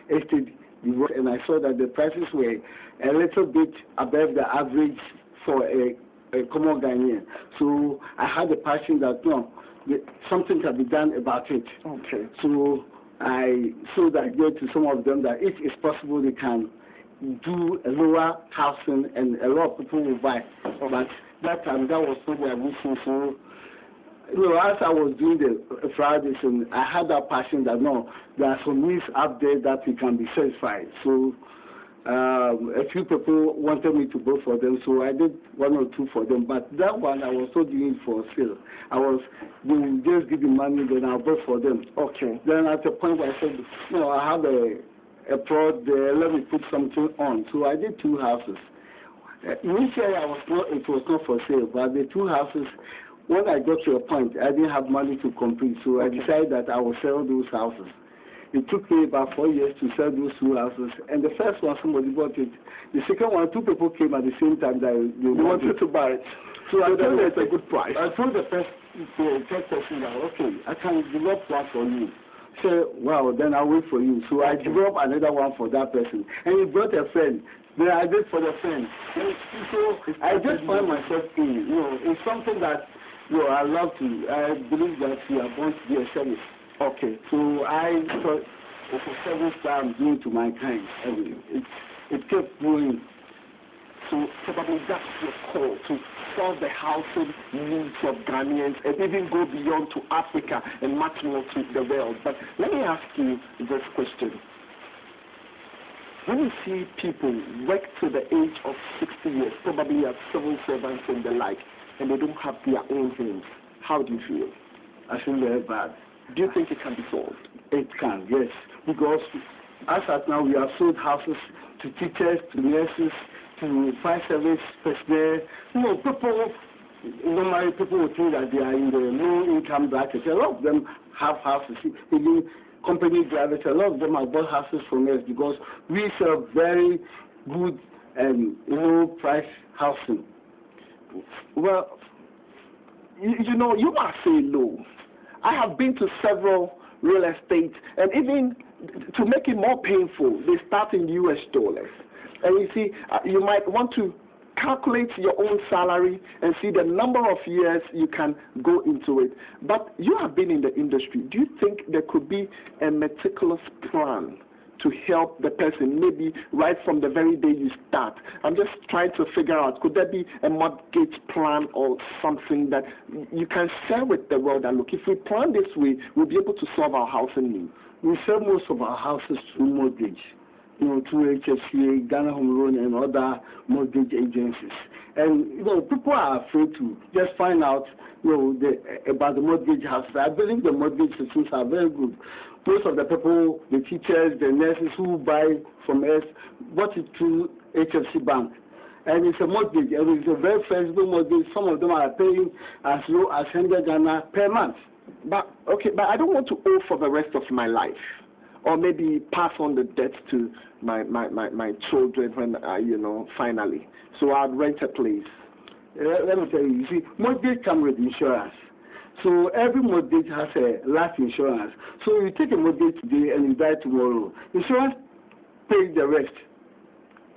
estate divorce, and I saw that the prices were a little bit above the average for a common Ghanaian. So I had the passion that no, something can be done about it. Okay. So I showed the idea to some of them that if it's possible, they can do a lower housing and a lot of people will buy. Okay. But that time, that was not their vision. So, as I was doing the Fridays, and I had that passion that no, there are some needs out there that we can be satisfied. So a few people wanted me to vote for them, so I did one or two for them. But that one, I was not doing it for sale. They will just give me money, then I'll vote for them. Okay. Then at the point where I said, I have a plot there, let me put something on. So I did 2 houses. Initially, it was not for sale, but the 2 houses, when I got to a point, I didn't have money to complete, so I decided that I would sell those houses. It took me about 4 years to sell those 2 houses, and the first one, somebody bought it. The second one, 2 people came at the same time that they wanted to buy it. So I told it's a good price. I told the first person that, okay, I can develop one for you. So, well, then I'll wait for you. So I developed another one for that person. And he brought a friend. Then I did for the friend. So I just find myself in, it's something that, I love to. I believe that we are born to be a service. Okay. So I thought it's a service that I'm doing to mankind. It kept growing. So probably that's your call to solve the housing needs of Ghanaians and even go beyond to Africa and much more to the world. But let me ask you this question. When you see people work to the age of 60 years, probably as civil servants and the like, and they don't have their own homes, how do you feel? I feel very bad. Do you think it can be solved? It can, yes. Because as at now, we have sold houses to teachers, to nurses, to fire service personnel. Normally people would think that they are in the low-income bracket. A lot of them have houses. Even company drivers, a lot of them have bought houses from us because we sell very good and low-price housing. Well, you must say low. I have been to several real estate, and even to make it more painful, they start in US dollars. And you see, you might want to calculate your own salary and see the number of years you can go into it. But you have been in the industry. Do you think there could be a meticulous plan to help the person, maybe right from the very day you start? I'm just trying to figure out, could there be a mortgage plan or something that you can share with the world that, look, if we plan this way, we'll be able to solve our housing needs? We sell most of our houses through mortgage. Through HSCA, Ghana Home Loan, and other mortgage agencies. And, people are afraid to just find out, about the mortgage houses. I believe the mortgage systems are very good. Most of the people, the teachers, the nurses who buy from us, bought it through HFC Bank. And it's a mortgage, and it's a very flexible mortgage. Some of them are paying as low as 100 Ghana per month. But I don't want to owe for the rest of my life, or maybe pass on the debt to my children when, finally. So I'd rent a place. Let me tell you, see, mortgage comes with insurance. So every mortgage has a life insurance. So you take a mortgage today and you die tomorrow. Insurance pays the rest.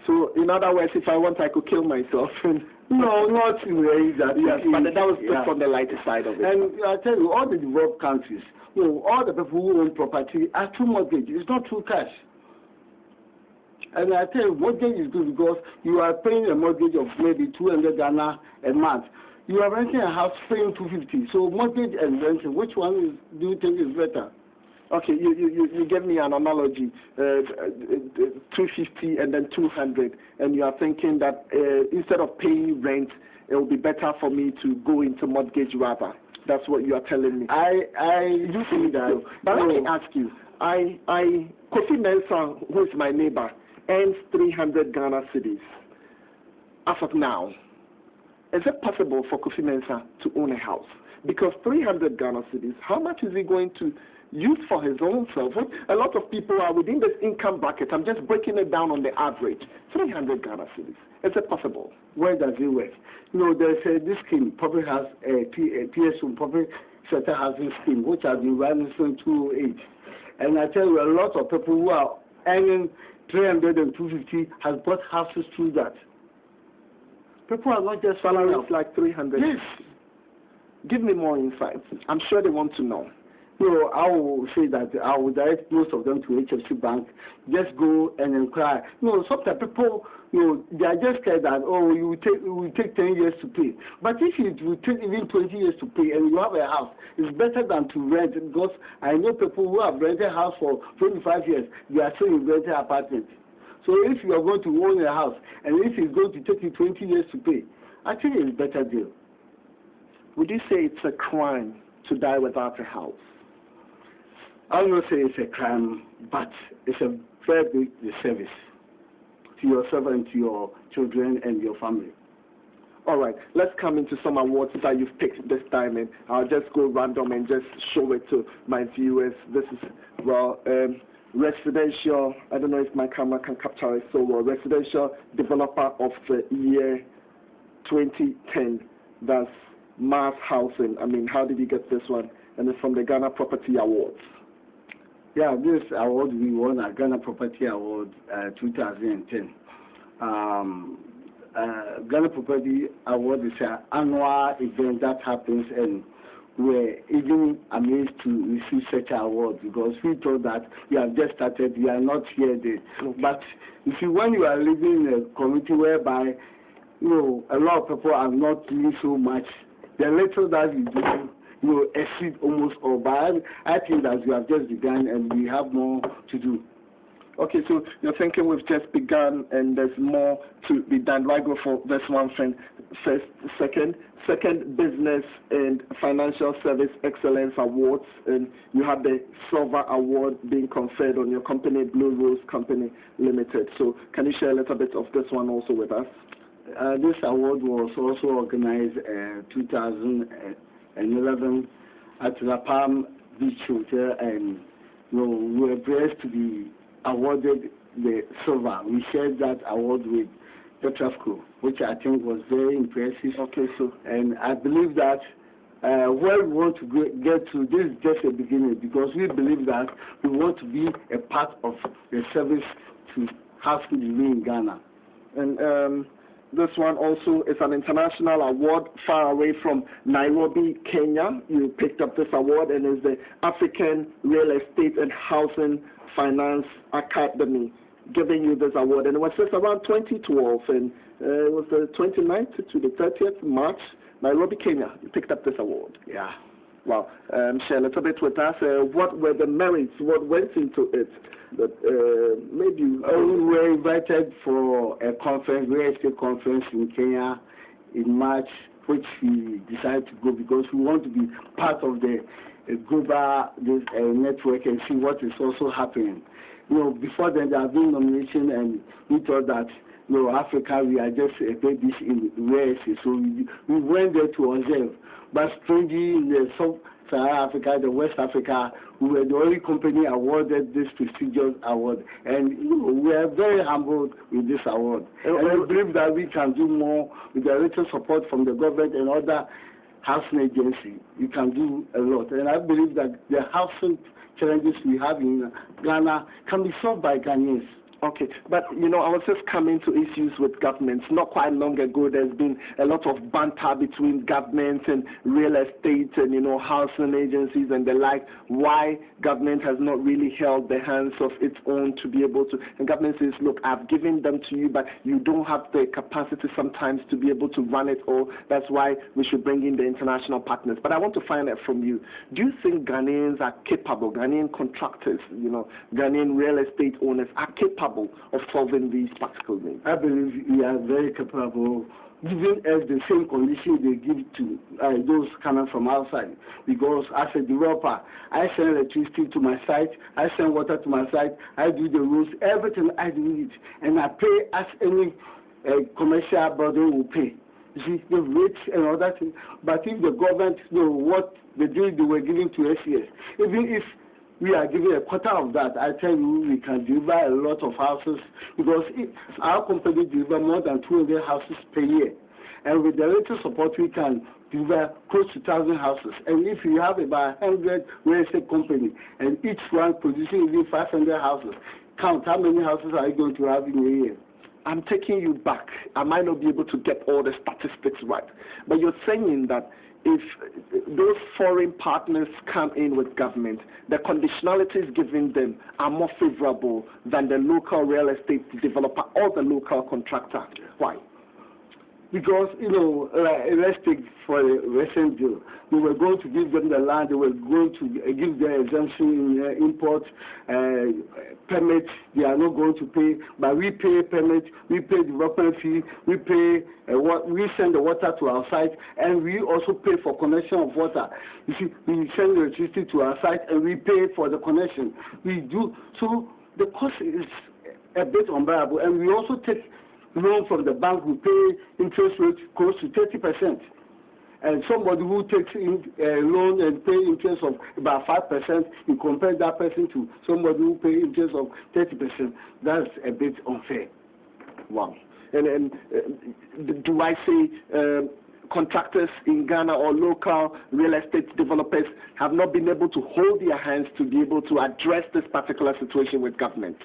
So in other words, if I want, I could kill myself. No, not in way that. Yes, but that was just on the lighter side of it. And I tell you, all the developed countries, all the people who own property are through mortgage. It's not through cash. And I tell you, mortgage is good because you are paying a mortgage of maybe 200 Ghana a month. You are renting a house paying 250. So mortgage and renting, which one do you think is better? Okay, you gave me an analogy, 250 and then 200, and you are thinking that instead of paying rent, it will be better for me to go into mortgage rather. That's what you are telling me. I do think that. But let me ask you, Kofi Mensah, who is my neighbor, earns 300 Ghana cedis as of now. Is it possible for Kofi Mensah to own a house? Because 300 Ghana cedis, how much is he going to use for his own self? A lot of people are within this income bracket. I'm just breaking it down on the average. 300 Ghana cedis. Is it possible? Where does it work? There's this scheme. Public has a PSO, Public Sector Housing Scheme, which has been running since 2008. And I tell you, a lot of people who are earning 300 and 250 has bought houses through that. People are not just Salary salaries is like 300. Yes. Give me more insights. I'm sure they want to know. I will say that I will direct most of them to HFC Bank. Just go and inquire. Sometimes people, they are just scared that, it will take 10 years to pay. But if it will take even 20 years to pay and you have a house, it's better than to rent, because I know people who have rented a house for 25 years, they are still in rented apartment. So if you are going to own a house and if it's going to take you 20 years to pay, I think it's a better deal. Would you say it's a crime to die without a house? I will not say it's a crime, but it's a very big disservice to yourself and to your children and your family. All right, let's come into some awards that you've picked this time, and I'll just go random and just show it to my viewers. This is, residential, I don't know if my camera can capture it so well, Residential Developer of the Year 2010. That's Mars Housing. I mean, how did you get this one? And it's from the Ghana Property Awards. Yeah, this award we won at Ghana Property Award 2010. Ghana Property Award is an annual event that happens, and we're even amazed to receive such an award because we thought that we have just started, we are not here yet. Okay. But you see, when you are living in a community whereby a lot of people are not doing so much, the little that you do, exceed almost all. But I think that we have just begun and we have more to do. Okay, so you're thinking we've just begun and there's more to be done. Do I go for this one thing first? Second Business and Financial Service Excellence Awards, and you have the Silver Award being conferred on your company, Blue Rose Company Limited. So can you share a little bit of this one also with us? This award was also organized 2011 at La Palm Beach Hotel, and we were blessed to be awarded the silver. We shared that award with Petrasco, which I think was very impressive. Okay, so and I believe that where we want to get to, this is just a beginning, because we believe that we want to be a part of the service to housing in Ghana. And this one also is an international award far away from Nairobi, Kenya. You picked up this award, and it's the African Real Estate and Housing Finance Academy giving you this award. And it was just around 2012, and it was the 29th to the 30th March, Nairobi, Kenya. You picked up this award. Yeah. Wow. Share a little bit with us. What were the merits? What went into it? That maybe we were invited for a conference, real estate conference in Kenya in March, which we decided to go because we want to be part of the global network and see what is also happening. Before then there have been nominations, and we thought that Africa, we are just babies in real estate, so we went there to observe. But strangely, in the Sub-Saharan Africa, the West Africa, we were the only company awarded this prestigious award. And we are very humbled with this award. And we believe that we can do more with the little support from the government and other housing agencies. We can do a lot. And I believe that the housing challenges we have in Ghana can be solved by Ghanaians. Okay, but I was just coming to issues with governments. Not quite long ago, there's been a lot of banter between governments and real estate and housing agencies and the like. Why government has not really held the hands of its own to be able to? And government says, look, I've given them to you, but you don't have the capacity sometimes to be able to run it all. That's why we should bring in the international partners. But I want to find out from you: do you think Ghanaians are capable? Ghanaian contractors, Ghanaian real estate owners are capable of solving these practical needs? I believe we are very capable, giving us the same condition they give to those coming from outside. Because as a developer, I send electricity to my site, I send water to my site, I do the roads, everything I do it, and I pay as any commercial body will pay. You see, the rates and all that thing. But if the government what the deal they were giving to SES, even if we are giving a quarter of that, I tell you, we can deliver a lot of houses, because our company delivers more than 200 houses per year. And with the little support, we can deliver close to 1,000 houses. And if you have about 100 real estate companies, and each one producing even 500 houses, count how many houses are you going to have in a year. I'm taking you back. I might not be able to get all the statistics right, but you're saying that if those foreign partners come in with government, the conditionalities given them are more favorable than the local real estate developer or the local contractor. Why? Because, let's take for a recent deal. We were going to give them the land, they were going to give their exemption in import permits. They are not going to pay, but we pay permit, we pay development fee, we pay we send the water to our site, and we also pay for connection of water. You see, we send the electricity to our site, and we pay for the connection. We do so. The cost is a bit unbearable, and we also take loan from the bank. We pay interest rate close to 30%. And somebody who takes in a loan and pay interest of about 5%, you compare that person to somebody who pay interest of 30%. That's a bit unfair. Wow. And do I say contractors in Ghana or local real estate developers have not been able to hold their hands to be able to address this particular situation with government?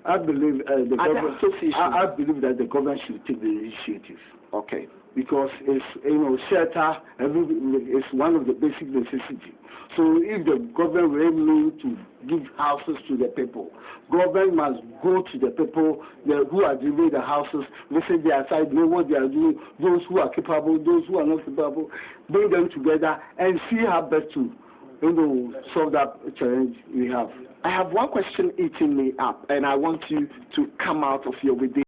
I believe I believe that the government should take the initiative. Okay. Because it's shelter, it's one of the basic necessities. So if the government were able to give houses to the people, government must go to the people who are delivering the houses, visit their side, know what they are doing, those who are capable, those who are not capable, bring them together and see how best to solve that challenge we have. I have one question eating me up, and I want you to come out of your within.